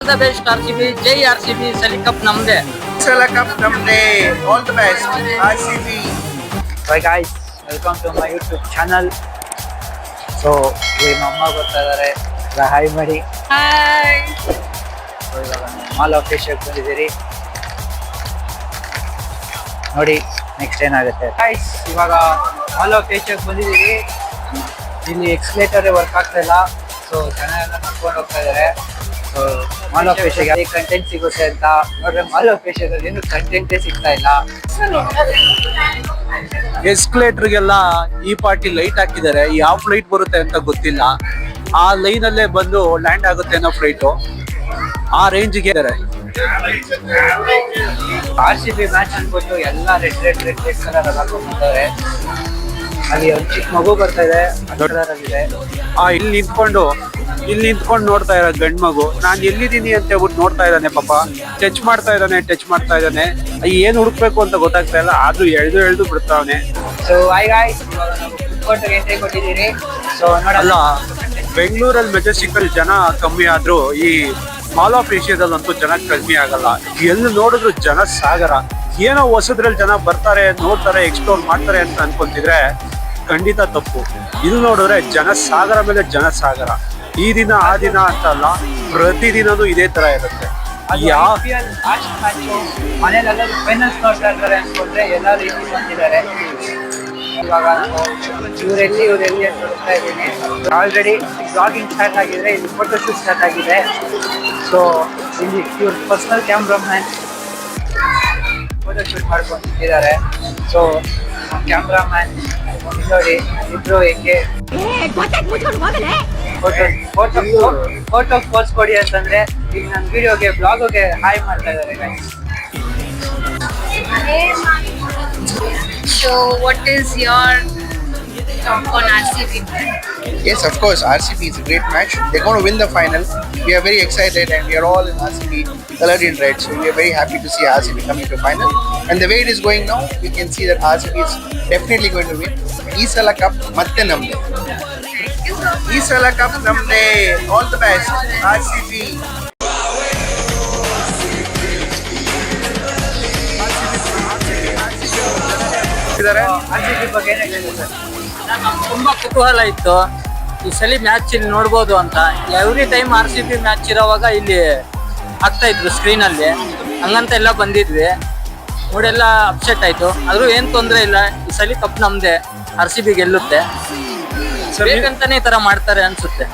The best RCB, Jai RCB, Sally Cup ನಮ್ದೆ. Sally Cup ನಮ್ದೆ. All the best. RCB. Hi guys, welcome to my YouTube channel. So, ನಮ್ಮ ಅಮ್ಮ ಬರ್ತಾ ಇದ್ದಾರೆ. Hi ಮಾಡಿ. Hi. ಇವಾಗ ಮಾಲ್ ಆಫ್ ಏಷ್ಯಾಕ್ಕೆ ಬಂದಿದ್ದೀರಿ. ನೋಡಿ ನೆಕ್ಸ್ಟ್ ಏನಾಗುತ್ತೆ. ಗೈಸ್ ಇವಾಗ ಮಾಲ್ ಆಫ್ ಏಷ್ಯಾಕ್ಕೆ ಬಂದಿದ್ದೀರಿ. ಇಲ್ಲಿ ಎಕ್ಸ್ಲೇಟರ್ ವರ್ಕ್ ಆಗ್ತಾ ಇಲ್ಲ. ಸೊ ಜನ ಎಲ್ಲ ನಡ್ಕೊಂಡು ಹೋಗ್ತಾ ಇದ್ದಾರೆ. ಮಾಲ್ ಆಫ್ ಏಷ್ಯಾಗೆ ಕಂಟೆಂಟ್ ಸಿಗುತ್ತೆ ಅಂತ ನೋಡ್ರೆ ಮಾಲ್ ಆಫ್ ಏಷ್ಯಾದಲ್ಲಿ ಏನು ಕಂಟೆಂಟೇ ಸಿಗ್ತಾ ಇಲ್ಲ. ಎಸ್ಕಲೇಟರ್ಗೆಲ್ಲ ಈ ಪಾರ್ಟಿ ಲೈಟ್ ಹಾಕಿದ್ದಾರೆ. ಯಾವ ಫ್ಲೈಟ್ ಬರುತ್ತೆ ಅಂತ ಗೊತ್ತಿಲ್ಲ. ಆ ಲೈನ್ ಅಲ್ಲೇ ಬಂದು ಲ್ಯಾಂಡ್ ಆಗುತ್ತೆ ಅನ್ನೋ ಫ್ಲೈಟು ಆ ರೇಂಜ್ಗೆ ಇದ್ದಾರೆ. RCB ಮ್ಯಾಚ್ ಅನ್ಬಿಟ್ಟು ಎಲ್ಲ ರೆಡ್ ಕಲರ್ ಎಲ್ಲ ಹಾಕೊಂಡಿದ್ದಾರೆ. ಅಲ್ಲಿ ಒಂದು ಚಿಕ್ಕ ಮಗು ಬರ್ತಾ ಇದೆ, ದೊಡ್ಡದಾಗಿದೆ. ಇಲ್ಲಿ ನಿಂತ್ಕೊಂಡು ನೋಡ್ತಾ ಇರೋ ಗಂಡ್ ಮಗು ನಾನು ಎಲ್ಲಿದ್ದೀನಿ ಅಂತ ಹೇಳ್ಬಿಟ್ಟು ನೋಡ್ತಾ ಇದ್ದಾನೆ. ಪಾಪ ಟಚ್ ಮಾಡ್ತಾ ಇದ್ದಾನೆ. ಏನ್ ಹುಡುಕ್ಬೇಕು ಅಂತ ಗೊತ್ತಾಗ್ತಾ ಇಲ್ಲ. ಆದ್ರೂ ಎಳ್ದು ಬಿಡ್ತಾವನೆ. ಸೊ ಗಾಯ್ಸ್ ಎಂಟ್ರಿ ಕೊಟ್ಟಿದ್ದೀರಿ. ಸೊ ಅಲ್ಲ, ಬೆಂಗಳೂರಲ್ಲಿ ಮೆಜೆಸ್ಟಿಕ್ ಅಲ್ಲಿ ಜನ ಕಮ್ಮಿ ಆದ್ರೂ ಈ ಮಾಲ್ ಆಫ್ ಏಷ್ಯಾದಲ್ಲಂತೂ ಜನ ಕಮ್ಮಿ ಆಗಲ್ಲ. ಎಲ್ಲಿ ನೋಡಿದ್ರು ಜನ ಸಾಗರ. ಏನೋ ಹೊಸದ್ರಲ್ಲಿ ಜನ ಬರ್ತಾರೆ, ನೋಡ್ತಾರೆ, ಎಕ್ಸ್ಪ್ಲೋರ್ ಮಾಡ್ತಾರೆ ಅಂತ ಅನ್ಕೊಂತಿದ್ರೆ ಖಂಡಿತ ತಪ್ಪು. ಇದು ನೋಡಿದ್ರೆ ಜನ ಸಾಗರ ಮೇಲೆ ಜನ ಸಾಗರ. ಈ ದಿನ ಆ ದಿನ ಅಂತಲ್ಲ, ಪ್ರತಿದಿನನೂ ಇದೇ ತರ ಇರುತ್ತೆ. ಮನೇಲೆಲ್ಲರೂ ಫೈನಲ್ಸ್ ನೋಡ್ತಾ ಇರ್ತಾರೆ ಅನ್ಕೊಂಡ್ರೆ ಎಲ್ಲರೂ ಇಲ್ಲಿ ಬಂದಿದ್ದಾರೆ. ಇವಾಗ ಇವರೆಲ್ಲಿ ಅಂತ ನೋಡ್ತಾ ಇದ್ದೀನಿ. ಆಲ್ರೆಡಿ ಬ್ಲಾಗಿಂಗ್ ಸ್ಟಾರ್ಟ್ ಆಗಿದೆ, ಇಲ್ಲಿ ಫೋಟೋ ಶೂಟ್ ಸ್ಟಾರ್ಟ್ ಆಗಿದೆ. ಸೊ ಇಲ್ಲಿ ಇವ್ರ ಪರ್ಸನಲ್ ಕ್ಯಾಮ್ರಾಮನ್ ಫೋಟೋ ಶೂಟ್ ಮಾಡ್ಕೊಂಡಿದ್ದಾರೆ. ಸೊ ಕ್ಯಾಮ್ರಾಮನ್ ನೋಡಿ ಇಬ್ರು ಹೆಂಗೆ ಫೋಟೋ ಪೋಸ್ಟ್ ಕೊಡಿ ಅಂತಂದ್ರೆ ಈಗ ನನ್ನ ವಿಡಿಯೋಗೆ ಬ್ಲಾಗ್ಗೆ ಹಾಯ್ ಮಾಡ್ತಾ ಇದ್ದಾರೆ. So, what is your talk on RCB? Yes, of course, RCB is a great match. They're going to win the final. We are very excited and we are all in RCB colored in red. So we are very happy to see RCB coming to final. And the way it is going now, we can see that RCB is definitely going to win. Sally Cup ಮತ್ತೆ ನಮ್ದೆ. Sally Cup ನಮ್ದೆ. All the best. RCB. RCB ಬಗ್ಗೆ ಏನ್ ಹೇಳಿದ್ರು sir? ತುಂಬಾ ಕುತೂಹಲ ಇತ್ತು ಈ ಸಲ ಮ್ಯಾಚ್ ಇಲ್ಲಿ ನೋಡ್ಬೋದು ಅಂತ. ಎವ್ರಿ ಟೈಮ್ RCB ಮ್ಯಾಚ್ ಇರೋವಾಗ ಇಲ್ಲಿ ಆಗ್ತಾ ಇದ್ರು ಸ್ಕ್ರೀನ್ ಅಲ್ಲಿ. ಹಂಗಂತ ಎಲ್ಲ ಬಂದಿದ್ವಿ, ನೋಡೆಲ್ಲ ಅಪ್ಸೆಟ್ ಆಯ್ತು. ಆದ್ರೂ ಏನ್ ತೊಂದ್ರೆ ಇಲ್ಲ, ಈ ಸಲ ಕಪ್ ನಮ್ದೆ, RCB ಗೆಲ್ಲುತ್ತೆ. ಬೇಕಂತಾನೆ ಈ ತರ ಮಾಡ್ತಾರೆ ಅನ್ಸುತ್ತೆ.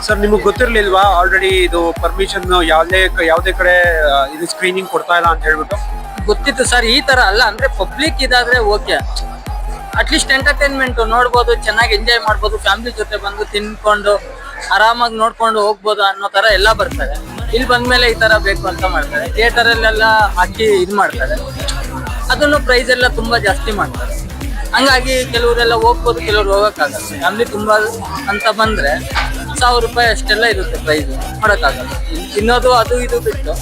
ಸರ್, ನಿಮಗೆ ಗೊತ್ತಿರ್ಲಿಲ್ವಾ ಆಲ್ರೆಡಿ ಇದು ಪರ್ಮಿಷನ್ ಯಾವುದೇ ಕಡೆ ಇದು ಸ್ಕ್ರೀನಿಂಗ್ ಕೊಡ್ತಾ ಇಲ್ಲ ಅಂತ ಹೇಳ್ಬಿಟ್ಟು? ಗೊತ್ತಿತ್ತು ಸರ್. ಈ ತರ ಅಲ್ಲ ಅಂದ್ರೆ ಪಬ್ಲಿಕ್ ಇದಾದ್ರೆ ಓಕೆ, ಅಟ್ಲೀಸ್ಟ್ ಎಂಟರ್ಟೈನ್ಮೆಂಟ್ ನೋಡ್ಬೋದು, ಚೆನ್ನಾಗಿ ಎಂಜಾಯ್ ಮಾಡ್ಬೋದು, ಫ್ಯಾಮಿಲಿ ಜೊತೆ ಬಂದು ತಿನ್ಕೊಂಡು ಆರಾಮಾಗಿ ನೋಡ್ಕೊಂಡು ಹೋಗ್ಬೋದು ಅನ್ನೋ ತರ ಎಲ್ಲ ಬರ್ತಾರೆ. ಇಲ್ಲಿ ಬಂದ್ಮೇಲೆ ಈ ತರ ಬೇಕು ಅಂತ ಮಾಡ್ತಾರೆ. ಥಿಯೇಟರ್ ಅಲ್ಲೆಲ್ಲ ಹಾಕಿ ಇದು ಮಾಡ್ತಾರೆ. ಅದನ್ನು ಪ್ರೈಸ್ ಎಲ್ಲ ತುಂಬಾ ಜಾಸ್ತಿ ಮಾಡ್ತಾರೆ. ಹಂಗಾಗಿ ಕೆಲವರೆಲ್ಲ ಹೋಗ್ಬೋದು, ಕೆಲವ್ರು ಹೋಗಕ್ಕಾಗಲ್ಲ. ಫ್ಯಾಮಿಲಿ ತುಂಬಾ ಅಂತ ಬಂದ್ರೆ 1000 ರೂಪಾಯಿ ಅಷ್ಟೆಲ್ಲ ಇರುತ್ತೆ ಪ್ರೈಸ್, ಮಾಡೋಕ್ಕಾಗಲ್ಲ. ತಿನ್ನೋದು ಅದು ಇದು ಬಿಟ್ಟು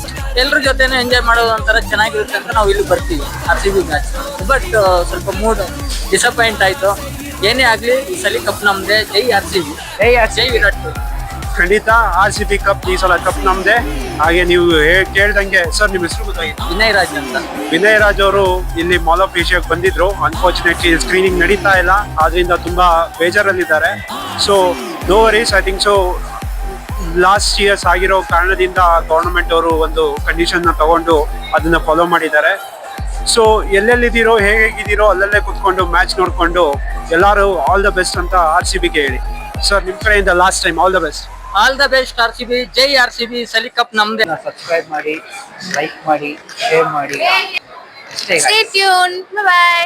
ಎಲ್ರ ಜೊತೆನೂ ಎಂಜಾಯ್ ಮಾಡೋದು ಒಂಥರ ಚೆನ್ನಾಗಿರುತ್ತೆ ಅಂತ ನಾವು ಇಲ್ಲಿ ಬರ್ತೀವಿ RCB ಮ್ಯಾಚ್. ಬಟ್ ಸ್ವಲ್ಪ ಮೂಡ್ ಡಿಸಪಾಯಿಂಟ್ ಆಯ್ತು. ಏನೇ ಆಗ್ಲಿ ಈ ಸಲ ಕಪ್ ನಮ್ದೆ. ಜೈ RCB, ಜೈ ವಿರಾಟ್ ಕೊಹ್ಲಿ. ಖಂಡಿತ RCB ಕಪ್ ಈ ಸಲ ಕಪ್ ನಮ್ದೆ. ಹಾಗೆ ನೀವು ಕೇಳ್ದಂಗೆ ಸರ್, ನಿಮ್ಮ ಹೆಸರು ಗೊತ್ತಾಗಿತ್ತು? ವಿನಯ್ ರಾಜ್ ಅಂತ. ವಿನಯ್ ರಾಜ್ ಅವರು ಇಲ್ಲಿ ಮಾಲ್ ಆಫ್ ಏಷ್ಯಾಗೆ ಬಂದಿದ್ರು. ಅನ್ಫಾರ್ಚುನೇಟ್ಲಿ ಸ್ಕ್ರೀನಿಂಗ್ ನಡೀತಾ ಇಲ್ಲ, ಆದ್ರಿಂದ ತುಂಬಾ ಬೇಜಾರಲ್ಲಿದ್ದಾರೆ. So no worries. I think so last years ಆಗಿರೋ ಕಾರಣದಿಂದ ಗೌರ್ಮೆಂಟ್ ಅವರು ಒಂದು ಕಂಡೀಷನ್ ತಗೊಂಡು ಅದನ್ನ ಫಾಲೋ ಮಾಡಿದ್ದಾರೆ. ಸೊ ಎಲ್ಲೆಲ್ಲಿದ್ದೀರೋ, ಹೇಗಿದ್ದೀರೋ ಅಲ್ಲಲ್ಲೇ ಕುತ್ಕೊಂಡು ಮ್ಯಾಚ್ ನೋಡ್ಕೊಂಡು ಎಲ್ಲರೂ ಆಲ್ ದ ಬೆಸ್ಟ್ ಅಂತ RCBಗೆ ಹೇಳಿ. ಸರ್, ನಿಮ್ಮ ಕಡೆಯಿಂದ last time all the best. All the best RCB, Jai RCB, ಸಲಿ ಕಪ್ ನಮ್ದೆ. ಸಬ್ಸ್ಕ್ರೈಬ್ ಮಾಡಿ, ಲೈಕ್ ಮಾಡಿ, ಶೇರ್ ಮಾಡಿ. Stay tuned. Bye bye.